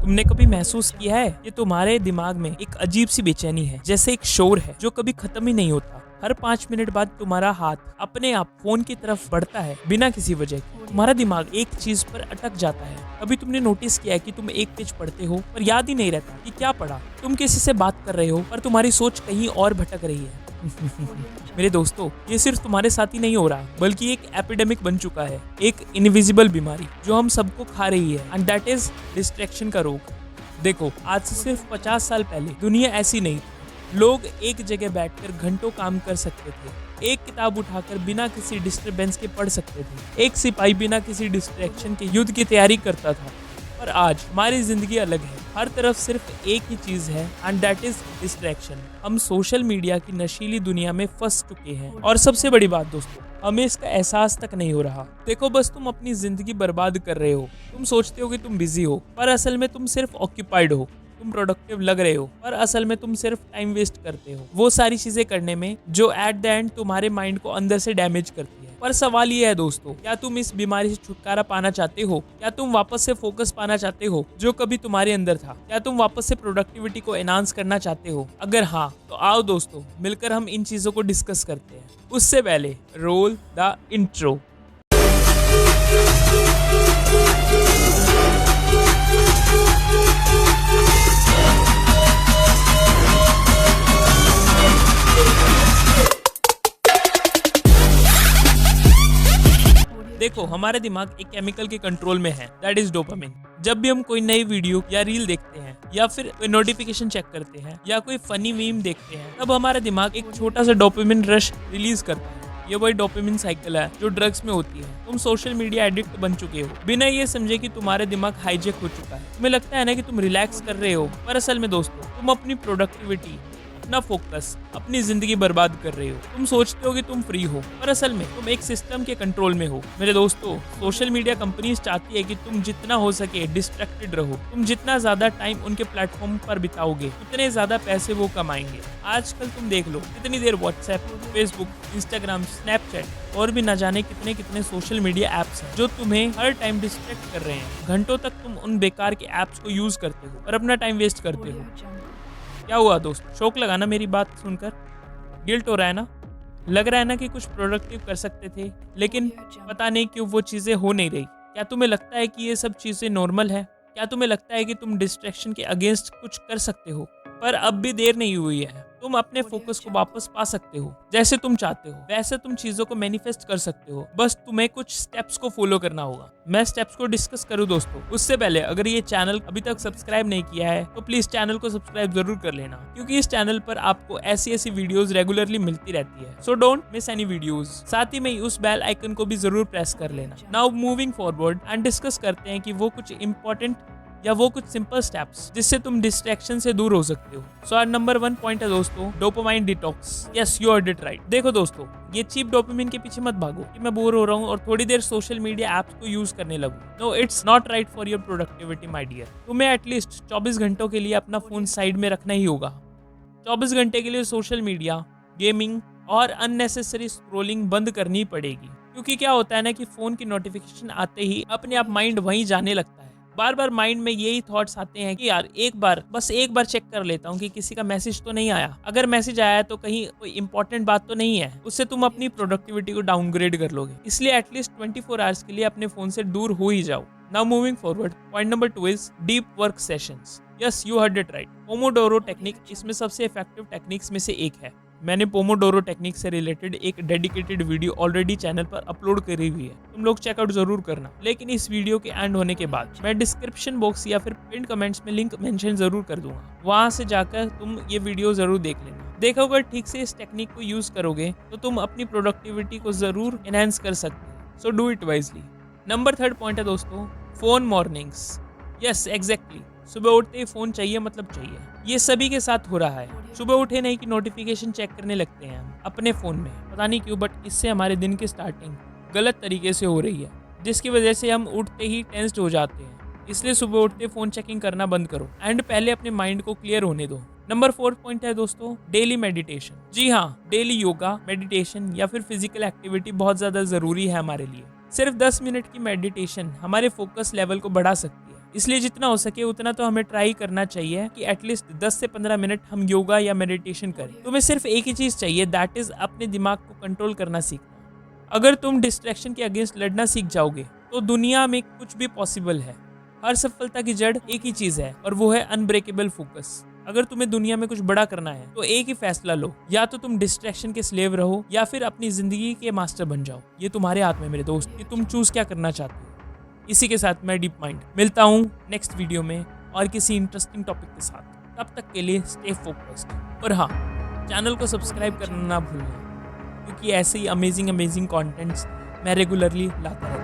तुमने कभी महसूस किया है कि तुम्हारे दिमाग में एक अजीब सी बेचैनी है, जैसे एक शोर है जो कभी खत्म ही नहीं होता। हर 5 मिनट बाद तुम्हारा हाथ अपने आप फोन की तरफ बढ़ता है बिना किसी वजह के। तुम्हारा दिमाग एक चीज पर अटक जाता है। कभी तुमने नोटिस किया है कि तुम एक पेज पढ़ते हो पर याद ही नहीं रहता कि क्या पढ़ा। तुम किसी से बात कर रहे हो पर तुम्हारी सोच कहीं और भटक रही है। मेरे दोस्तों, ये सिर्फ तुम्हारे साथ ही नहीं हो रहा, बल्कि एक एपिडेमिक बन चुका है, एक इनविजिबल बीमारी जो हम सबको खा रही है, एंड दैट इज डिस्ट्रैक्शन का रोग। देखो, आज से सिर्फ 50 साल पहले दुनिया ऐसी नहीं थी। लोग एक जगह बैठकर घंटों काम कर सकते थे, एक किताब उठाकर बिना किसी डिस्टरबेंस के पढ़ सकते थे, एक सिपाही बिना किसी डिस्ट्रैक्शन के युद्ध की तैयारी करता था। पर आज हमारी जिंदगी अलग है। हर तरफ सिर्फ एक ही चीज है, एंड दैट इज डिस्ट्रैक्शन। हम सोशल मीडिया की नशीली दुनिया में फंस चुके हैं, और सबसे बड़ी बात दोस्तों, हमें इसका एहसास तक नहीं हो रहा। देखो, बस तुम अपनी जिंदगी बर्बाद कर रहे हो। तुम सोचते हो कि तुम बिजी हो, पर असल में तुम सिर्फ ऑक्यूपाइड हो। तुम प्रोडक्टिव लग रहे हो, पर असल में तुम सिर्फ टाइम वेस्ट करते हो वो सारी चीजें करने में जो एट द एंड तुम्हारे माइंड को अंदर से डैमेज करती है। पर सवाल ये है दोस्तों, क्या तुम इस बीमारी से छुटकारा पाना चाहते हो? क्या तुम वापस से फोकस पाना चाहते हो जो कभी तुम्हारे अंदर था? क्या तुम वापस से प्रोडक्टिविटी को एनहांस करना चाहते हो? अगर हाँ, तो आओ दोस्तों, मिलकर हम इन चीजों को डिस्कस करते हैं। उससे पहले रोल द इंट्रो। देखो, हमारे दिमाग एक केमिकल के कंट्रोल में है, दैट इज डोपामिन। जब भी हम कोई नई वीडियो या रील देखते हैं, या फिर कोई नोटिफिकेशन चेक करते हैं, या कोई फनी मीम देखते हैं, तब हमारा दिमाग एक छोटा सा डोपामिन रश रिलीज करता है। ये वही डोपामिन साइकिल है जो ड्रग्स में होती है। तुम सोशल मीडिया एडिक्ट बन चुके हो बिना ये समझे कि तुम्हारे दिमाग हाईजेक हो चुका है। तुम्हें लगता है ना कि तुम रिलैक्स कर रहे हो, पर असल में दोस्तों, तुम अपनी प्रोडक्टिविटी, अपना फोकस, अपनी जिंदगी बर्बाद कर रहे हो। तुम सोचते हो कि तुम फ्री हो, पर असल में तुम एक सिस्टम के कंट्रोल में हो। मेरे दोस्तों, सोशल मीडिया कंपनीज चाहती है कि तुम जितना हो सके डिस्ट्रैक्टेड रहो। तुम जितना ज्यादा टाइम उनके प्लेटफॉर्म पर बिताओगे, उतने ज्यादा पैसे वो कमाएंगे। आजकल तुम देख लो, कितनी देर व्हाट्सएप, फेसबुक, इंस्टाग्राम, स्नैपचैट और भी न जाने कितने कितने सोशल मीडिया एप्स हैं जो तुम्हें हर टाइम डिस्ट्रैक्ट कर रहे हैं। घंटों तक तुम उन बेकार के एप्स को यूज करते हो और अपना टाइम वेस्ट करते हो। क्या हुआ दोस्त, शौक लगा ना मेरी बात सुनकर? गिल्ट हो रहा है ना? लग रहा है ना कि कुछ प्रोडक्टिव कर सकते थे, लेकिन पता नहीं क्यों वो चीजें हो नहीं रही। क्या तुम्हें लगता है कि ये सब चीजें नॉर्मल है? क्या तुम्हें लगता है कि तुम डिस्ट्रैक्शन के अगेंस्ट कुछ कर सकते हो? पर अब भी देर नहीं हुई है। तुम अपने फोकस को वापस पा सकते हो। जैसे तुम चाहते हो वैसे तुम चीजों को मैनिफेस्ट कर सकते हो। बस तुम्हें कुछ स्टेप्स को फॉलो करना होगा। मैं स्टेप्स को डिस्कस करूं दोस्तों, उससे पहले अगर ये चैनल अभी तक सब्सक्राइब नहीं किया है तो प्लीज चैनल को सब्सक्राइब जरूर कर लेना, क्योंकि इस चैनल पर आपको ऐसी वीडियोस रेगुलरली मिलती रहती है। So don't miss any videos. साथ ही में उस बेल आइकन को भी जरूर प्रेस कर लेना। Now moving forward and discuss करते हैं कि वो कुछ इंपॉर्टेंट या वो कुछ सिंपल स्टेप्स जिससे तुम डिस्ट्रैक्शन से दूर हो सकते हो। सो आर नंबर 1 पॉइंट है दोस्तों, dopamine detox. Yes, you heard it right. देखो दोस्तों, ये चीप डोपामिन के पीछे मत भागो कि मैं बोर हो रहा हूँ और थोड़ी देर सोशल मीडिया एप्स को यूज करने लगूं। No, it's not right for your productivity my dear. तुम्हें एटलीस्ट 24 घंटों के लिए अपना फोन साइड में रखना ही होगा। 24 घंटे के लिए सोशल मीडिया, गेमिंग और अननेसेसरी स्क्रोलिंग बंद करनी पड़ेगी। क्योंकि क्या होता है ना कि फोन की नोटिफिकेशन आते ही अपने आप माइंड वहीं जाने लगता है। बार बार माइंड में यही थॉट्स आते हैं कि यार बस एक बार चेक कर लेता हूँ कि किसी का मैसेज तो नहीं आया। अगर मैसेज आया है तो कहीं कोई इंपॉर्टेंट बात तो नहीं है। उससे तुम अपनी प्रोडक्टिविटी को डाउनग्रेड कर लोगे। इसलिए एटलीस्ट 24 आवर्स के लिए अपने फोन से दूर हो ही जाओ। Now moving forward, point number 2 is deep work sessions. Yes, you heard it right. Pomodoro technique इसमें सबसे इफेक्टिव टेक्निक्स में से एक है। मैंने पोमोडोरो टेक्निक से रिलेटेड एक डेडिकेटेड वीडियो ऑलरेडी चैनल पर अपलोड करी हुई है, तुम लोग चेकआउट जरूर करना। लेकिन इस वीडियो के एंड होने के बाद मैं डिस्क्रिप्शन बॉक्स या फिर पिन कमेंट्स में लिंक मेंशन जरूर कर दूंगा। वहां से जाकर तुम ये वीडियो जरूर देख लेना। देखो, अगर ठीक से इस टेक्निक को यूज करोगे तो तुम अपनी प्रोडक्टिविटी को जरूर एनहांस कर सकते हो। So do it wisely. Number 3 point है दोस्तों, फोन मॉर्निंग्स। Yes, exactly. सुबह उठते ही फोन चाहिए मतलब चाहिए। ये सभी के साथ हो रहा है। सुबह उठे नहीं कि नोटिफिकेशन चेक करने लगते हैं हम अपने फोन में। पता नहीं क्यों, बट इससे हमारे दिन की स्टार्टिंग गलत तरीके से हो रही है, जिसकी वजह से हम उठते ही टेंस्ड हो जाते हैं। इसलिए सुबह उठते फोन चेकिंग करना बंद करो एंड पहले अपने माइंड को क्लियर होने दो। नंबर 4 पॉइंट है दोस्तों, डेली मेडिटेशन। जी हाँ, डेली योगा, मेडिटेशन या फिर फिजिकल एक्टिविटी बहुत ज्यादा जरूरी है हमारे लिए। सिर्फ 10 मिनट की मेडिटेशन हमारे फोकस लेवल को बढ़ा सकती है इसलिए जितना हो सके उतना तो हमें ट्राई करना चाहिए कि एटलीस्ट 10 से 15 मिनट हम योगा या मेडिटेशन करें। तुम्हें सिर्फ एक ही चीज चाहिए, दैट इज अपने दिमाग को कंट्रोल करना सीखना। अगर तुम डिस्ट्रैक्शन के अगेंस्ट लड़ना सीख जाओगे तो दुनिया में कुछ भी पॉसिबल है। हर सफलता की जड़ एक ही चीज है और वो है अनब्रेकेबल फोकस। अगर तुम्हें दुनिया में कुछ बड़ा करना है तो एक ही फैसला लो, या तो तुम डिस्ट्रैक्शन के स्लेव रहो या फिर अपनी जिंदगी के मास्टर बन जाओ। ये तुम्हारे हाथ में मेरे दोस्त कि तुम चूज क्या करना चाहते हो। इसी के साथ मैं डीप माइंड मिलता हूँ नेक्स्ट वीडियो में और किसी इंटरेस्टिंग टॉपिक के साथ। तब तक के लिए स्टे फोकस्ड और हाँ, चैनल को सब्सक्राइब करना ना भूलना, क्योंकि ऐसे ही अमेजिंग कंटेंट्स मैं रेगुलरली लाता रहता हूँ।